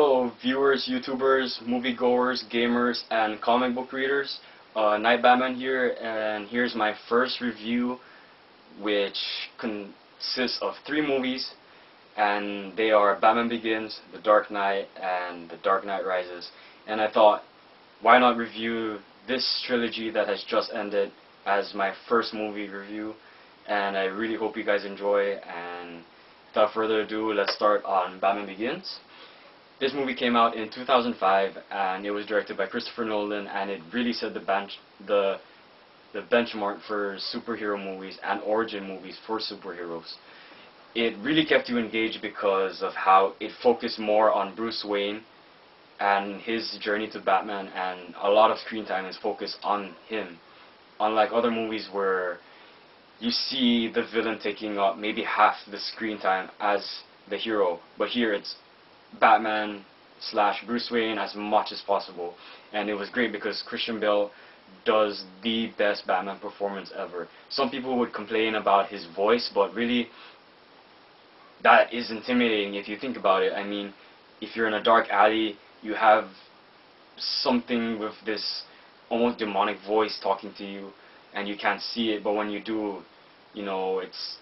Hello viewers, YouTubers, moviegoers, gamers, and comic book readers. Night Batman here, and here's my first review, which consists of 3 movies, and they are Batman Begins, The Dark Knight, and The Dark Knight Rises. And I thought, why not review this trilogy that has just ended as my first movie review, and I really hope you guys enjoy. And without further ado, let's start on Batman Begins. This movie came out in 2005, and it was directed by Christopher Nolan, and it really set the benchmark for superhero movies and origin movies for superheroes. It really kept you engaged because of how it focused more on Bruce Wayne and his journey to Batman, and a lot of screen time is focused on him. Unlike other movies where you see the villain taking up maybe half the screen time as the hero, but here it's Batman / Bruce Wayne as much as possible. And it was great because Christian Bale does the best Batman performance ever. Some people would complain about his voice, but really that is intimidating if you think about it. I mean, if you're in a dark alley, you have something with this almost demonic voice talking to you, and you can't see it, but when you do, you know, it's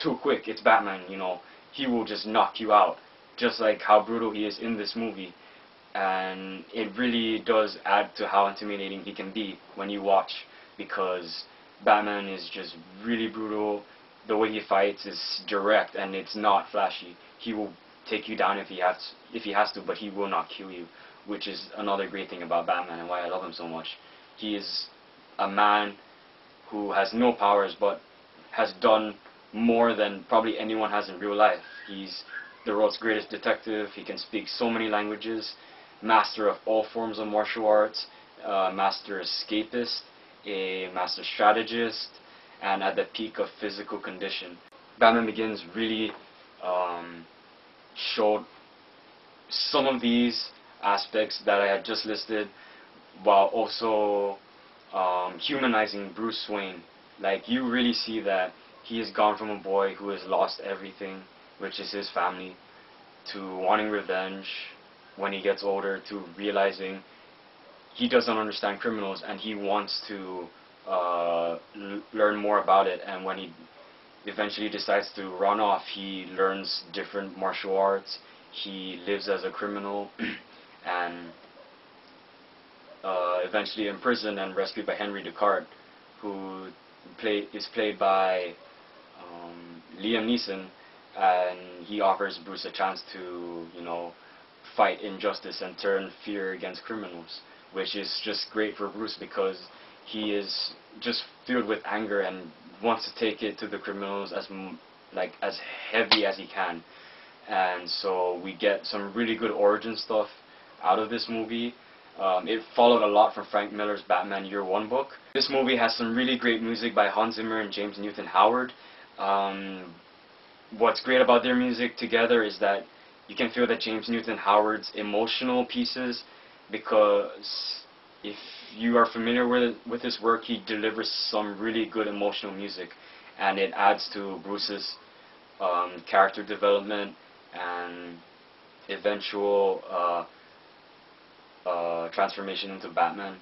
too quick. It's Batman, you know, he will just knock you out, just like how brutal he is in this movie. And it really does add to how intimidating he can be when you watch, because Batman is just really brutal. The way he fights is direct, and it's not flashy. He will take you down if he has to, but he will not kill you, which is another great thing about Batman and why I love him so much. He is a man who has no powers, but has done more than probably anyone has in real life. He's the world's greatest detective. He can speak so many languages, master of all forms of martial arts, master escapist, a master strategist, and at the peak of physical condition. Batman Begins really showed some of these aspects that I had just listed, while also humanizing Bruce Wayne. Like, you really see that he has gone from a boy who has lost everything, which is his family, to wanting revenge when he gets older, to realizing he doesn't understand criminals and he wants to learn more about it. And when he eventually decides to run off, he learns different martial arts, he lives as a criminal, and eventually imprisoned and rescued by Henry Ducard, who is played by Liam Neeson, and he offers Bruce a chance to, you know, fight injustice and turn fear against criminals, which is just great for Bruce because he is just filled with anger and wants to take it to the criminals as heavy as he can. And so we get some really good origin stuff out of this movie. It followed a lot from Frank Miller's Batman Year One book. This movie has some really great music by Hans Zimmer and James Newton Howard. What's great about their music together is that you can feel that James Newton Howard's emotional pieces, because if you are familiar with his work, he delivers some really good emotional music, and it adds to Bruce's character development and eventual transformation into Batman,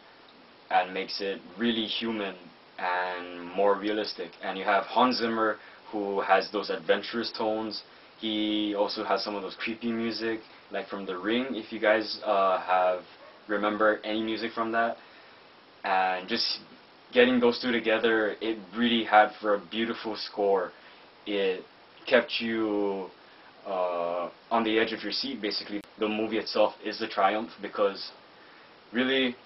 and makes it really human and more realistic. And you have Hans Zimmer, who has those adventurous tones. He also has some of those creepy music, like from The Ring, if you guys remember any music from that. And just getting those two together, it really had for a beautiful score. It kept you on the edge of your seat, basically. The movie itself is a triumph, because really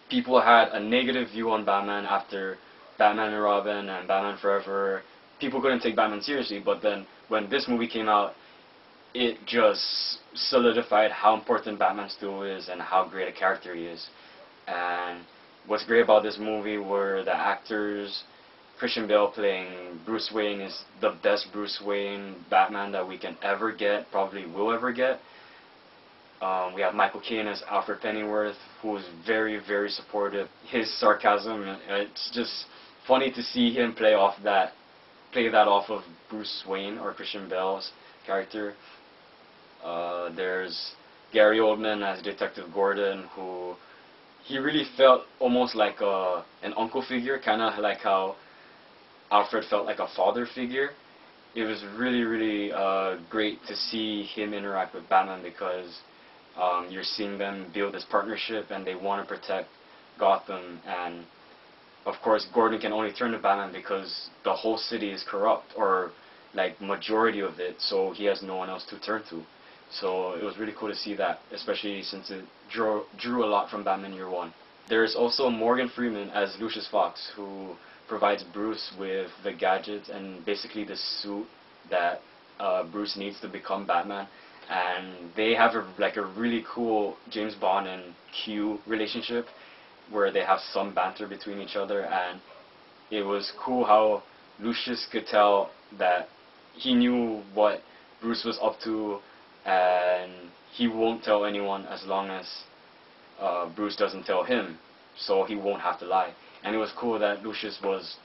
people had a negative view on Batman after Batman and Robin and Batman Forever. People couldn't take Batman seriously, but then when this movie came out, it just solidified how important Batman still is and how great a character he is. And what's great about this movie were the actors. Christian Bale playing Bruce Wayne is the best Bruce Wayne Batman that we can ever get, probably will ever get. We have Michael Caine as Alfred Pennyworth, who is very, very supportive. His sarcasm, it's just funny to see him play that off of Bruce Wayne, or Christian Bale's character. There's Gary Oldman as Detective Gordon, who he really felt almost like an uncle figure, kind of like how Alfred felt like a father figure. It was really great to see him interact with Batman because you're seeing them build this partnership and they want to protect Gotham, and of course Gordon can only turn to Batman because the whole city is corrupt, or like majority of it, so he has no one else to turn to. So it was really cool to see that, especially since it drew a lot from Batman Year One. There's also Morgan Freeman as Lucius Fox, who provides Bruce with the gadgets and basically the suit that Bruce needs to become Batman. And they have like a really cool James Bond and Q relationship where they have some banter between each other, and it was cool how Lucius could tell that he knew what Bruce was up to, and he won't tell anyone as long as Bruce doesn't tell him, so he won't have to lie. And it was cool that Lucius was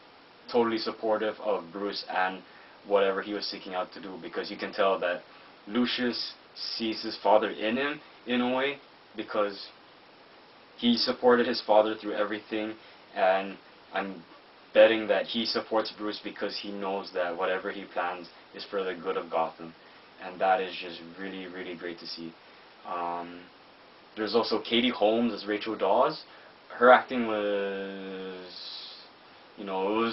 totally supportive of Bruce and whatever he was seeking out to do, because you can tell that Lucius sees his father in him in a way, because he supported his father through everything, and I'm betting that he supports Bruce because he knows that whatever he plans is for the good of Gotham, and that is just really great to see. There's also Katie Holmes as Rachel Dawes. Her acting was, you know,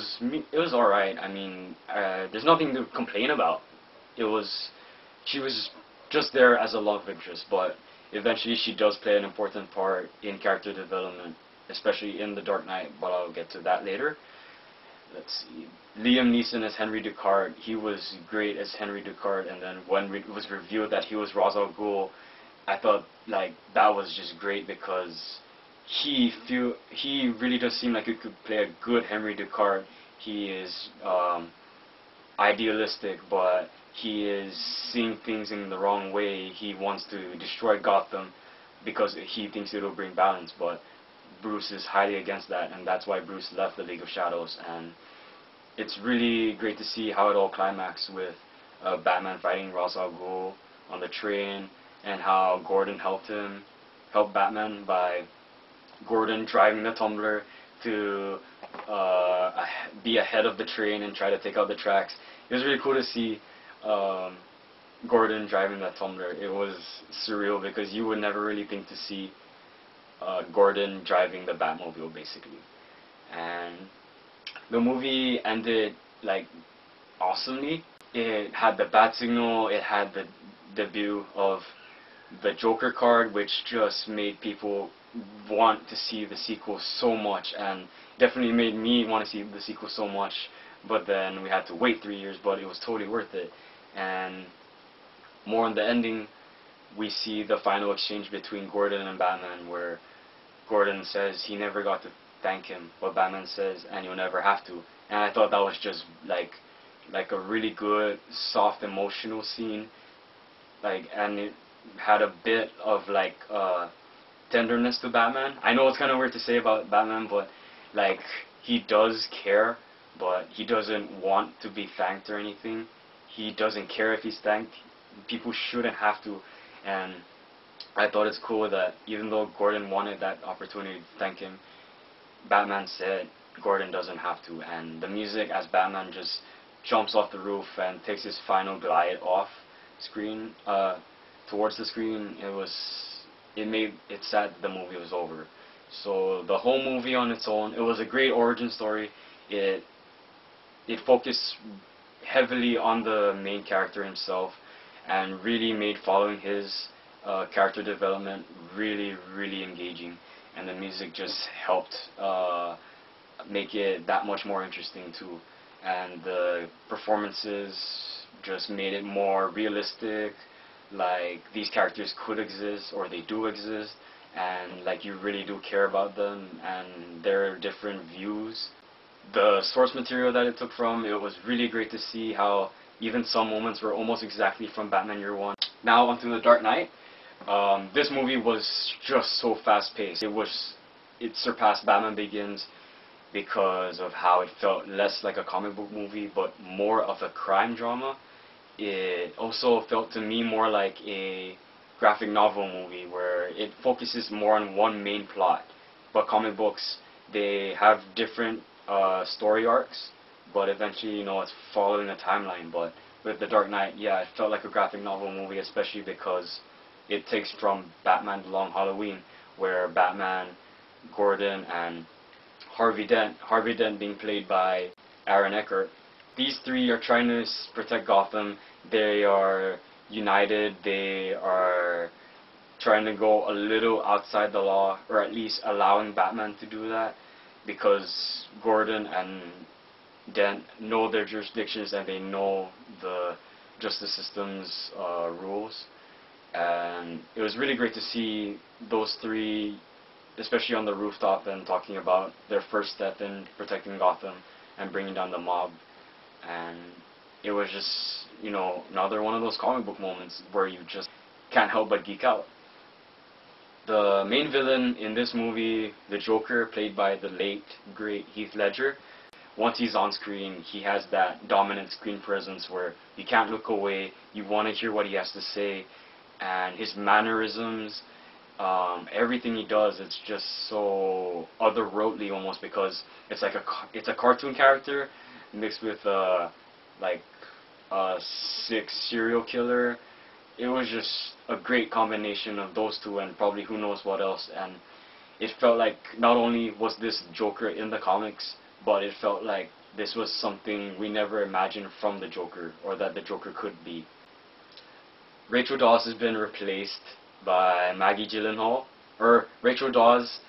it was alright. I mean, there's nothing to complain about. She was just there as a love interest, but eventually she does play an important part in character development, especially in The Dark Knight, but I'll get to that later. Let's see. Liam Neeson as Henry Ducard. He was great as Henry Ducard, and then when it was revealed that he was Ra's al Ghul, I thought like that was just great, because he really does seem like he could play a good Henry Ducard. He is idealistic, but he is seeing things in the wrong way. He wants to destroy Gotham because he thinks it will bring balance, but Bruce is highly against that, and that's why Bruce left the League of Shadows. And it's really great to see how it all climaxed with Batman fighting Ra's al Ghul on the train, and how Gordon helped Batman by Gordon driving the tumbler to be ahead of the train and try to take out the tracks. It was really cool to see Gordon driving that tumbler. It was surreal because you would never really think to see Gordon driving the Batmobile, basically. And the movie ended like awesomely. It had the bat signal, it had the debut of the Joker card, which just made people want to see the sequel so much, and definitely made me want to see the sequel so much. But then we had to wait 3 years, but it was totally worth it. And more on the ending, we see the final exchange between Gordon and Batman, where Gordon says he never got to thank him, but Batman says, and you'll never have to. And I thought that was just like a really good, soft, emotional scene. And it had a bit of tenderness to Batman. I know it's kind of weird to say about Batman, but like, he does care, but he doesn't want to be thanked or anything. He doesn't care if he's thanked. People shouldn't have to. And I thought it's cool that even though Gordon wanted that opportunity to thank him, Batman said Gordon doesn't have to. And the music as Batman just jumps off the roof and takes his final glide off screen towards the screen, it made it sad that the movie was over. So the whole movie on its own, it was a great origin story. It focused heavily on the main character himself, and really made following his character development really engaging. And the music just helped make it that much more interesting too. And the performances just made it more realistic, like these characters could exist, or they do exist, and like you really do care about them and their different views. The source material that it took from, it was really great to see how even some moments were almost exactly from Batman Year One. Now onto The Dark Knight. This movie was just so fast-paced. It surpassed Batman Begins because of how it felt less like a comic book movie, but more of a crime drama. It also felt to me more like a graphic novel movie where it focuses more on one main plot. But comic books, they have different story arcs, but eventually, it's following a timeline. But with The Dark Knight, yeah, it felt like a graphic novel movie, especially because it takes from Batman The Long Halloween, where Batman, Gordon, and Harvey Dent being played by Aaron Eckhart. These three are trying to protect Gotham. They are united. They are trying to go a little outside the law, or at least allowing Batman to do that, because Gordon and Dent know their jurisdictions and they know the justice system's rules. And it was really great to see those three, especially on the rooftop, and talking about their first step in protecting Gotham and bringing down the mob. And it was just, another one of those comic book moments where you just can't help but geek out. The main villain in this movie, the Joker, played by the late, great Heath Ledger, once he's on screen, he has that dominant screen presence where you can't look away, you want to hear what he has to say, and his mannerisms, everything he does, it's just so otherworldly almost, because it's like it's a cartoon character mixed with like a sick serial killer. It was just a great combination of those two, and probably who knows what else. And it felt like not only was this Joker in the comics, but it felt like this was something we never imagined from the Joker, or that the Joker could be. Rachel Dawes has been replaced by Maggie Gyllenhaal, or Rachel Dawes,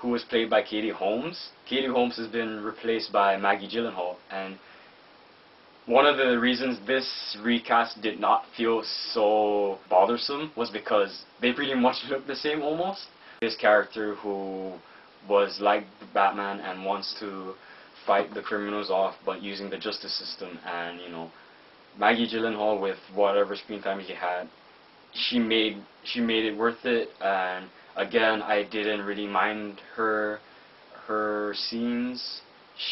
who was played by Katie Holmes. Katie Holmes has been replaced by Maggie Gyllenhaal, and one of the reasons this recast did not feel so bothersome was because they pretty much look the same almost. This character who was like Batman and wants to fight the criminals off, but using the justice system, and Maggie Gyllenhaal, with whatever screen time she had, she made it worth it. And again, I didn't really mind her scenes.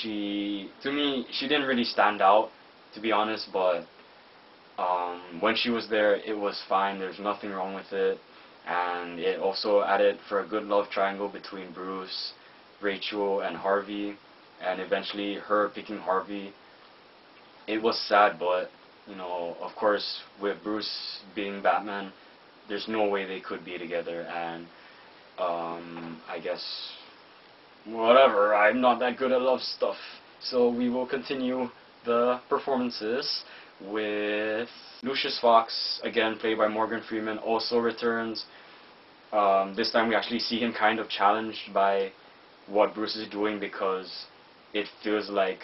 To me, she didn't really stand out, to be honest, but when she was there, it was fine. There's nothing wrong with it, and it also added for a good love triangle between Bruce, Rachel, and Harvey, and eventually her picking Harvey. It was sad, but of course, with Bruce being Batman, there's no way they could be together, and I guess whatever, I'm not that good at love stuff. So we will continue the performances with Lucius Fox, again played by Morgan Freeman, also returns. This time we actually see him kind of challenged by what Bruce is doing, because it feels like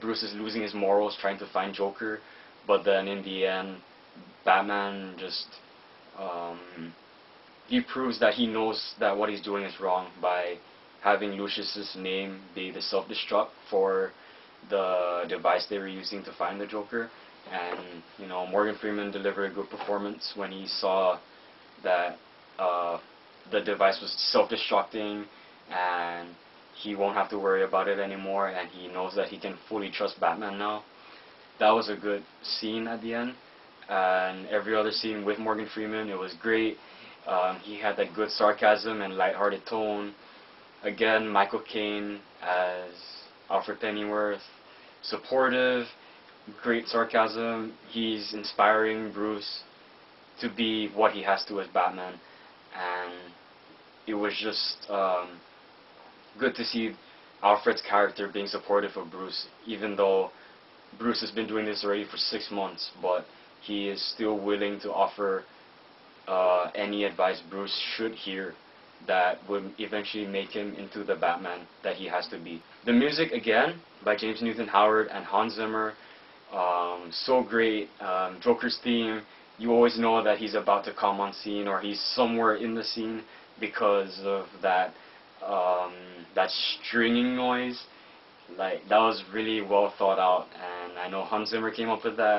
Bruce is losing his morals trying to find Joker, but then in the end, Batman just he proves that he knows that what he's doing is wrong by having Lucius's name be the self-destruct for the device they were using to find the Joker. And Morgan Freeman delivered a good performance when he saw that the device was self-destructing and he won't have to worry about it anymore, and he knows that he can fully trust Batman now. That was a good scene at the end, and every other scene with Morgan Freeman, it was great. He had that good sarcasm and lighthearted tone. Again, Michael Caine as Alfred Pennyworth, supportive, great sarcasm. He's inspiring Bruce to be what he has to as Batman, and it was just good to see Alfred's character being supportive of Bruce, even though Bruce has been doing this already for 6 months, but he is still willing to offer any advice Bruce should hear that would eventually make him into the Batman that he has to be. The music, again, by James Newton Howard and Hans Zimmer, so great. Joker's theme, you always know that he's about to come on scene, or he's somewhere in the scene, because of that stringing noise. Like, that was really well thought out, and I know Hans Zimmer came up with that.